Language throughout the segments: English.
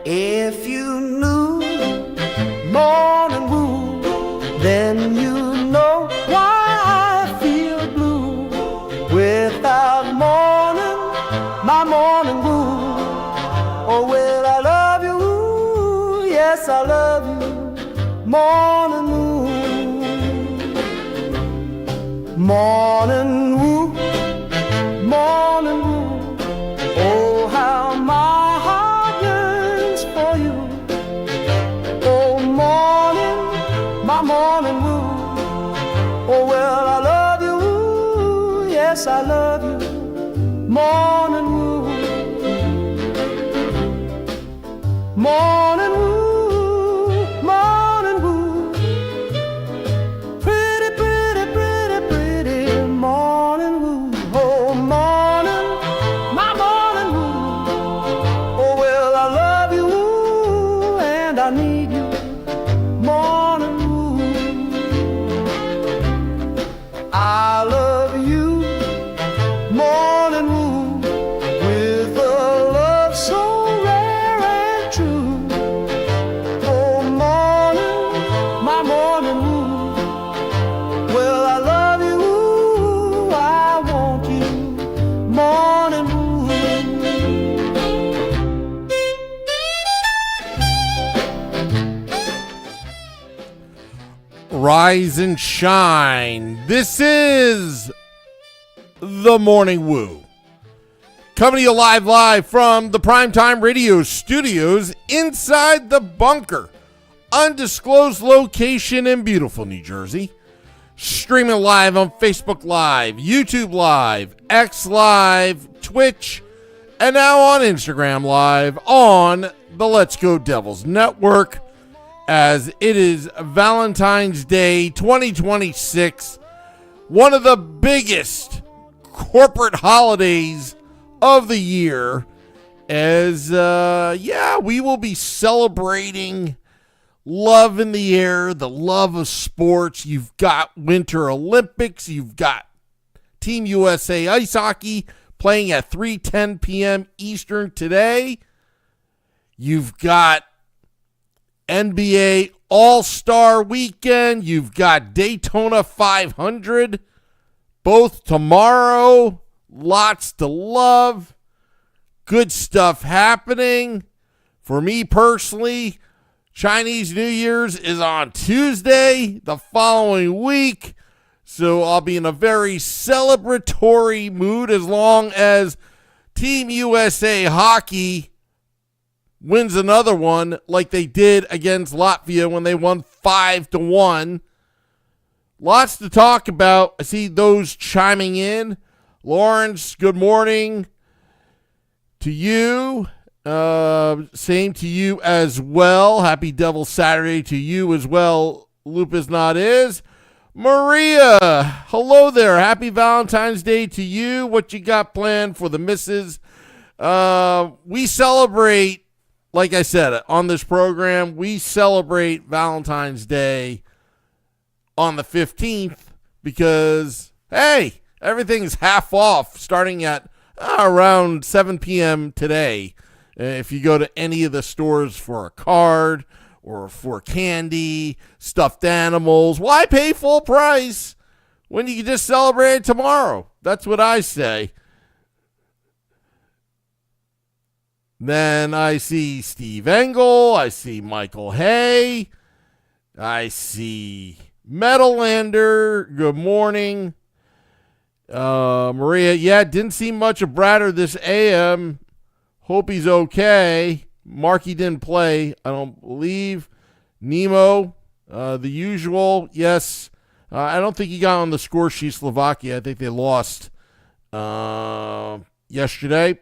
If you knew morning wood, then you know why I feel blue. Without morning, my morning wood. Oh, well, I love you, yes, I love you, morning wood. Morning wood, morning wood. Oh, how my heart yearns for you. Oh, morning, my morning wood. Oh, well, I love you, yes, I love you, morning wood. Morning wood, morning wood. Pretty, pretty, pretty, pretty morning wood. Oh, morning, my morning wood. Oh, well, I love you and I need you, morning wood. I love you, morning wood, with a love so rare and true. Oh, morning, my morning wood. Well, I love you, I want you, morning wood. Rise and shine. This is the Morning Woo. Coming to you live from the Primetime Radio Studios inside the bunker. Undisclosed location in beautiful New Jersey. Streaming live on Facebook Live, YouTube Live, X Live, Twitch, and now on Instagram Live on the Let's Go Devils Network, as it is Valentine's Day 2026, one of the biggest corporate holidays of the year, as we will be celebrating love in the air, the love of sports. You've got Winter Olympics, you've got Team USA Ice Hockey playing at 3:10 p.m. Eastern today. You've got NBA All-Star Weekend. You've got Daytona 500, both tomorrow. Lots to love. Good stuff happening. For me personally, Chinese New Year's is on Tuesday the following week. So I'll be in a very celebratory mood as long as Team USA Hockey wins another one like they did against Latvia when they won 5-1. Lots to talk about. I see those chiming in. Lawrence, good morning to you. Same to you as well. Happy Devil Saturday to you as well. Lupus Not Is. Maria, hello there. Happy Valentine's Day to you. What you got planned for the missus? We celebrate, like I said, on this program, we celebrate Valentine's Day on the 15th because, hey, everything's half off starting at around 7 p.m. today. If you go to any of the stores for a card or for candy, stuffed animals, why pay full price when you can just celebrate it tomorrow? That's what I say. Then I see Steve Engel. I see Michael Hay. I see Metalander. Good morning. Maria, yeah, didn't see much of Bradder this AM. Hope he's okay. Marky didn't play, I don't believe. Nemo, the usual, yes. I don't think he got on the score sheet, Slovakia. I think they lost yesterday.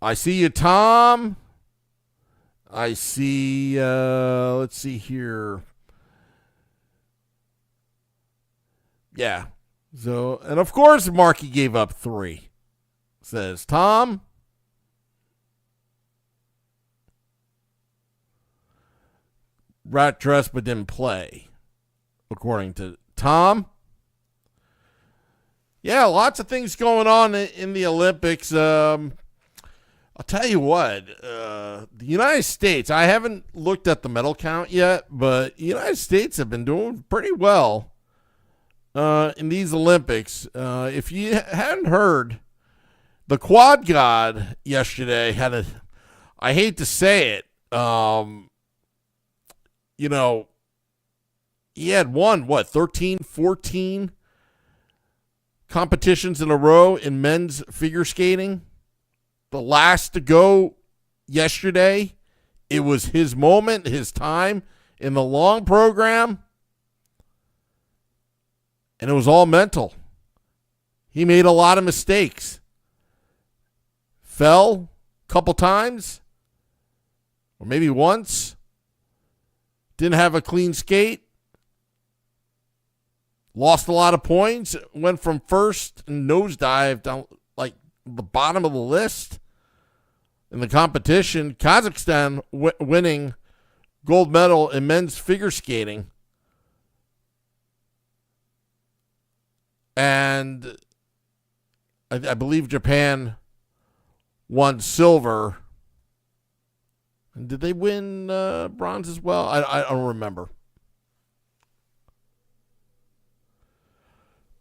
I see you, Tom. I see, let's see here. Yeah. So, and of course, Marky gave up 3. Says Tom. Rat dressed but didn't play. according to Tom. Yeah, lots of things going on in the Olympics. I'll tell you what, the United States, I haven't looked at the medal count yet, but the United States have been doing pretty well in these Olympics. If you hadn't heard, the quad god yesterday had a, I hate to say it, he had won, 13, 14 competitions in a row in men's figure skating. The last to go yesterday, it was his moment, his time in the long program, and it was all mental. He made a lot of mistakes. Fell a couple times, or maybe once. Didn't have a clean skate. Lost a lot of points. Went from first and nosedive down like the bottom of the list in the competition. Kazakhstan winning gold medal in men's figure skating. And I believe Japan won silver. And did they win bronze as well? I don't remember.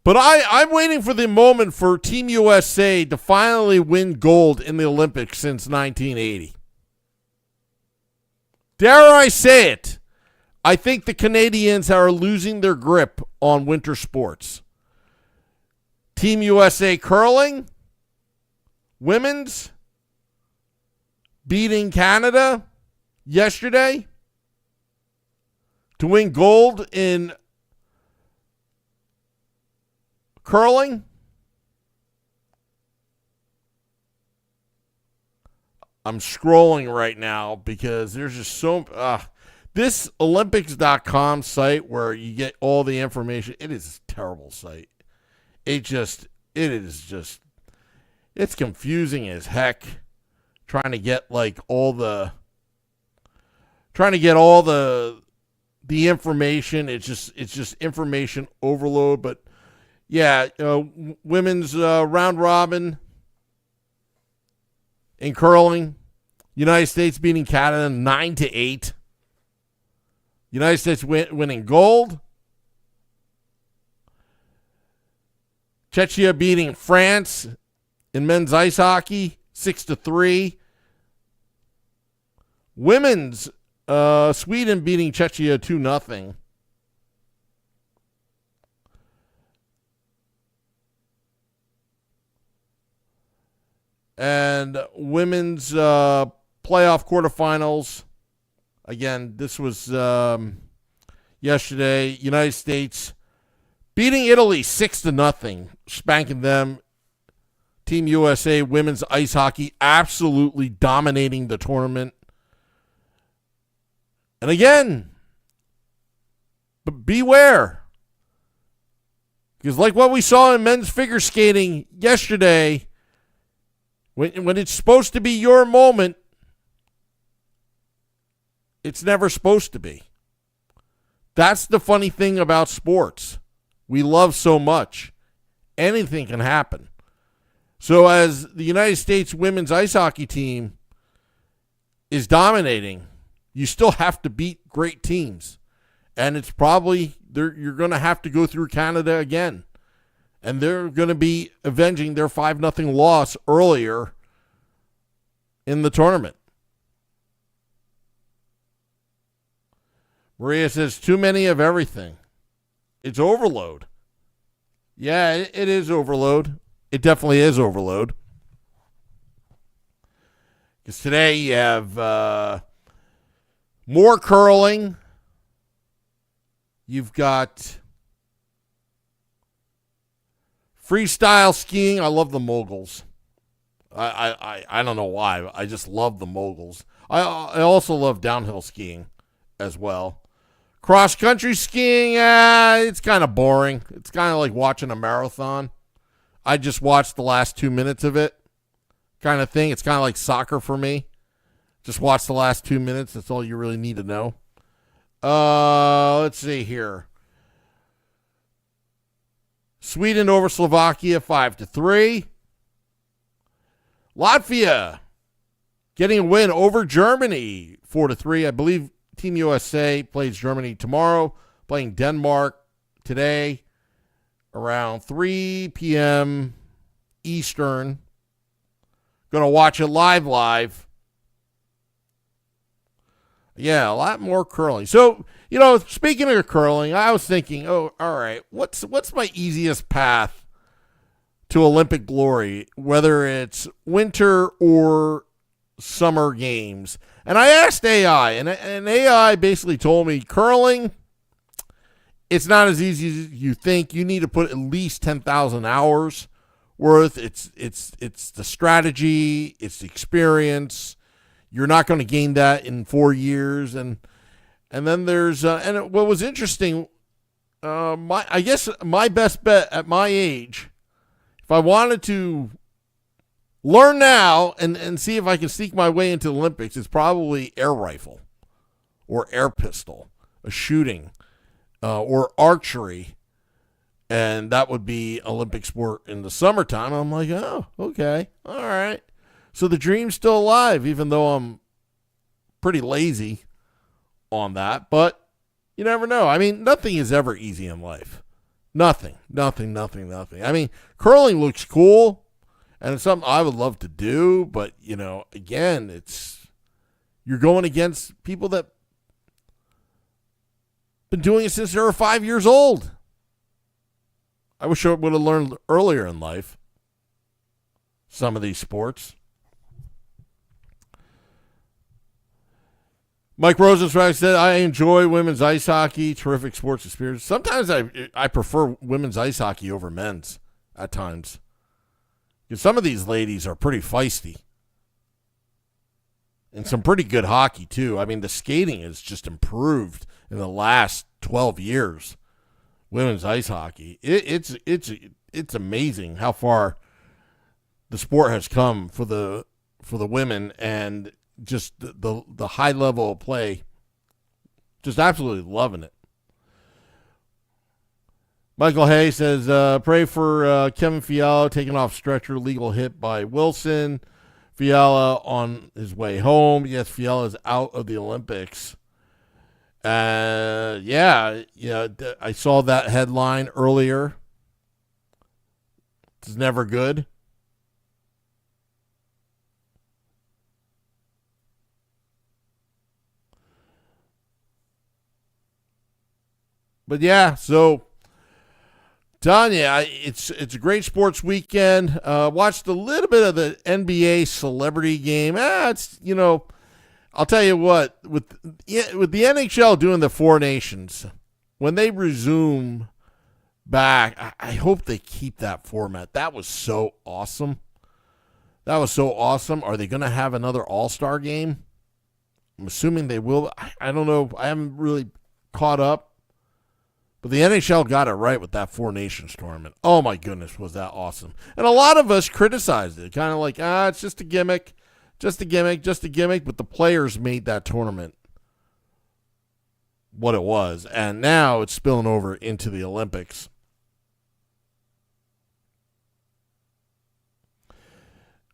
But I'm waiting for the moment for Team USA to finally win gold in the Olympics since 1980. Dare I say it, I think the Canadians are losing their grip on winter sports. Team USA curling, women's, beating Canada yesterday to win gold in curling. I'm scrolling right now because there's just so this Olympics.com site where you get all the information, it is a terrible site. It's confusing as heck trying to get all the information. It's just information overload. But yeah, women's round robin in curling, United States beating Canada 9-8. United States winning gold. Czechia beating France in men's ice hockey 6-3. Women's Sweden beating Czechia 2-0. And women's playoff quarterfinals. Again, this was yesterday. United States beating Italy 6-0, spanking them. Team USA women's ice hockey absolutely dominating the tournament. And again, but beware. Because like what we saw in men's figure skating yesterday, when it's supposed to be your moment, it's never supposed to be. That's the funny thing about sports. We love so much. Anything can happen. So as the United States women's ice hockey team is dominating, you still have to beat great teams. And it's probably, you're going to have to go through Canada again. And they're going to be avenging their 5-0 loss earlier in the tournament. Maria says, too many of everything. It's overload. Yeah, it is overload. It definitely is overload. Because today you have more curling. You've got freestyle skiing. I love the moguls. I don't know why. I just love the moguls. I also love downhill skiing as well. Cross country skiing, it's kind of boring. It's kind of like watching a marathon. I just watched the last 2 minutes of it kind of thing. It's kind of like soccer for me. Just watch the last 2 minutes. That's all you really need to know. Let's see here. Sweden over Slovakia 5-3. Latvia getting a win over Germany 4-3. I believe Team USA plays Germany tomorrow, playing Denmark today around 3 p.m. Eastern. Going to watch it live. Yeah, a lot more curling. So, speaking of curling, I was thinking, all right, what's my easiest path to Olympic glory, whether it's winter or summer games? And I asked AI, and AI basically told me curling, it's not as easy as you think. You need to put at least 10,000 hours worth. It's the strategy, it's the experience. You're not going to gain that in 4 years, and then there's and what was interesting, I guess my best bet at my age, if I wanted to learn now and see if I can sneak my way into the Olympics, is probably air rifle or air pistol, a shooting, or archery, and that would be Olympic sport in the summertime. I'm like, oh, okay, all right. So the dream's still alive, even though I'm pretty lazy on that. But you never know. I mean, nothing is ever easy in life. Nothing. I mean, curling looks cool, and it's something I would love to do. But, again, you're going against people that been doing it since they were 5 years old. I wish I would have learned earlier in life some of these sports. Mike Rosenzweig said, I enjoy women's ice hockey, terrific sports experience. Sometimes I prefer women's ice hockey over men's at times. Because some of these ladies are pretty feisty. And some pretty good hockey, too. I mean, the skating has just improved in the last 12 years. Women's ice hockey. It's amazing how far the sport has come for the women, and just the high level of play. Just absolutely loving it. Michael Hay says, pray for Kevin Fiala taking off stretcher, legal hit by Wilson. Fiala on his way home. Yes, Fiala is out of the Olympics. Yeah, I saw that headline earlier. It's never good. But yeah, so Tanya, it's a great sports weekend. Watched a little bit of the NBA celebrity game. I'll tell you what, with the NHL doing the Four Nations, when they resume back, I hope they keep that format. That was so awesome. Are they going to have another All-Star game? I'm assuming they will. I don't know. I haven't really caught up. But the NHL got it right with that Four Nations tournament. Oh, my goodness, was that awesome. And a lot of us criticized it, kind of like, it's just a gimmick. But the players made that tournament what it was. And now it's spilling over into the Olympics.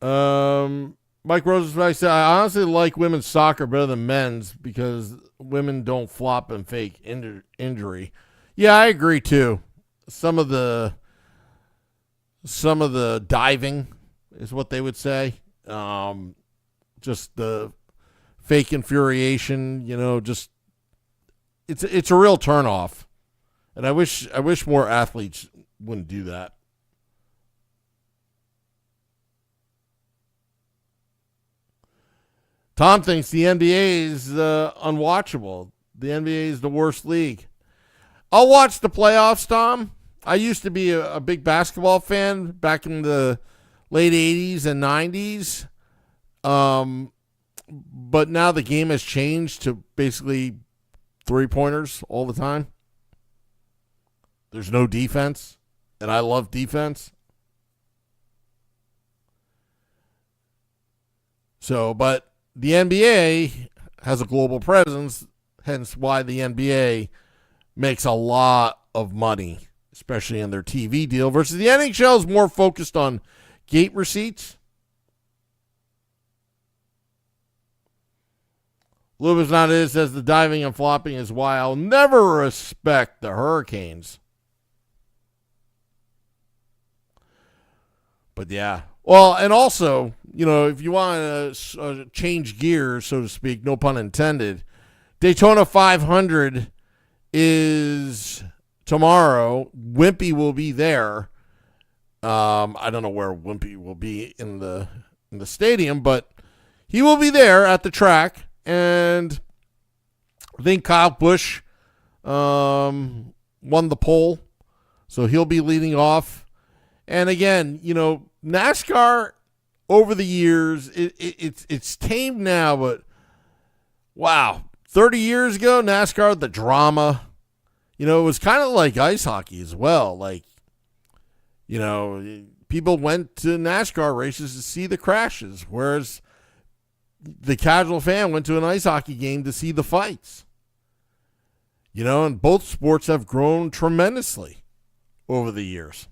Mike Rosenzweig said, I honestly like women's soccer better than men's because women don't flop and fake injury. Yeah, I agree too. Some of the diving is what they would say. Just the fake infuriation, just it's a real turnoff. And I wish more athletes wouldn't do that. Tom thinks the NBA is unwatchable. The NBA is the worst league. I'll watch the playoffs, Tom. I used to be a big basketball fan back in the late 80s and 90s. But now the game has changed to basically three-pointers all the time. There's no defense, and I love defense. But the NBA has a global presence, hence why the NBA makes a lot of money, especially in their TV deal, versus the NHL is more focused on gate receipts. Lubis not is says the diving and flopping is why I'll never respect the Hurricanes. But yeah. Well, and also, if you want to change gears, so to speak, no pun intended, Daytona 500 is tomorrow. Wimpy will be there. I don't know where Wimpy will be in the stadium, but he will be there at the track. And I think Kyle Busch won the pole, so he'll be leading off. And again, NASCAR over the years, it's tamed now, but wow, 30 years ago, NASCAR, the drama, it was kind of like ice hockey as well. Like, people went to NASCAR races to see the crashes, whereas the casual fan went to an ice hockey game to see the fights. And both sports have grown tremendously over the years.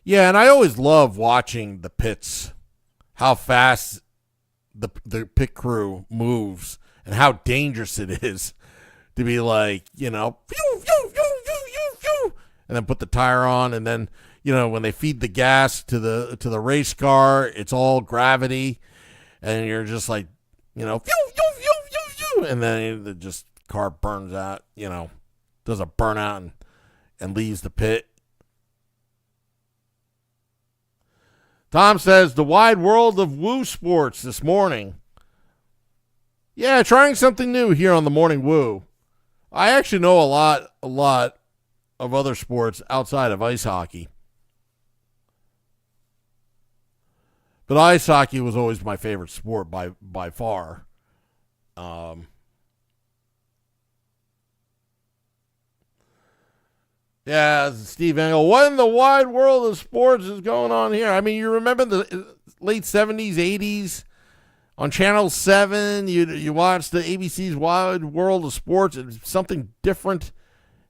Yeah, and I always love watching the pits, how fast the pit crew moves and how dangerous it is to be like, phew, phew, phew, phew, phew, and then put the tire on, and then, when they feed the gas to the race car, it's all gravity, and you're just like, phew, phew, phew, phew, phew, and then the just car burns out, does a burnout and leaves the pit. Tom says, the wide world of Woo Sports this morning. Yeah, trying something new here on the Morning Woo. I actually know a lot of other sports outside of ice hockey. But ice hockey was always my favorite sport by far. Yeah, Steve Engel. What in the wide world of sports is going on here? I mean, you remember the late 70s, 80s on Channel 7, you watched the ABC's Wide World of Sports. It was something different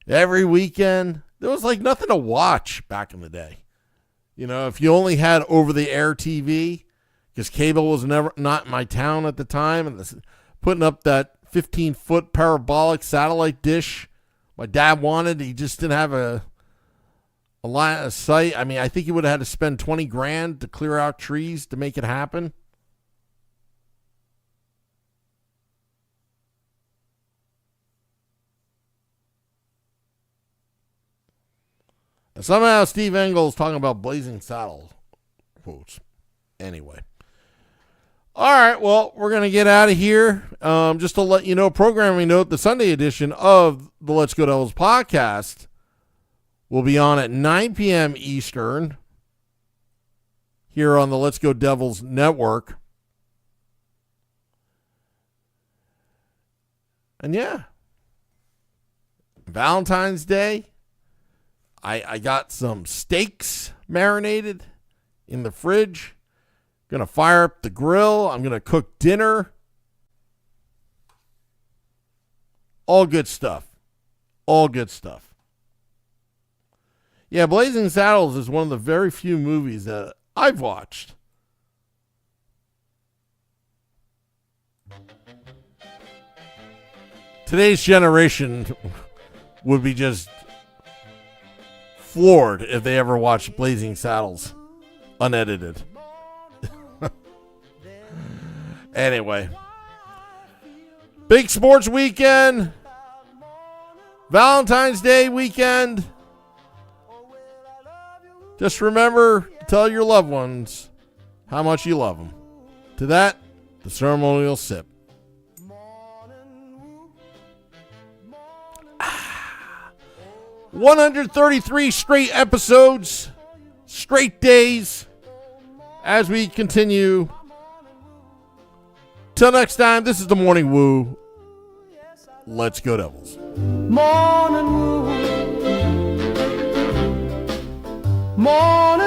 every weekend. There was like nothing to watch back in the day. If you only had over-the-air TV, because cable was not in my town at the time, and putting up that 15-foot parabolic satellite dish my dad wanted, he just didn't have a line of sight. I mean, I think he would have had to spend $20,000 to clear out trees to make it happen. And somehow Steve Engel is talking about Blazing Saddles quotes. Anyway. All right, well, we're going to get out of here. Just to let you know, programming note, the Sunday edition of the Let's Go Devils podcast will be on at 9 p.m. Eastern here on the Let's Go Devils network. And yeah, Valentine's Day, I got some steaks marinated in the fridge. Going to fire up the grill. I'm going to cook dinner. All good stuff. All good stuff. Yeah, Blazing Saddles is one of the very few movies that I've watched. Today's generation would be just floored if they ever watched Blazing Saddles unedited. Anyway, big sports weekend, Valentine's Day weekend. Just remember to tell your loved ones how much you love them. To that, the ceremonial sip. 133 straight episodes, straight days, as we continue. Till next time, this is the Morning Woo. Let's go Devils. Morning Woo. Morning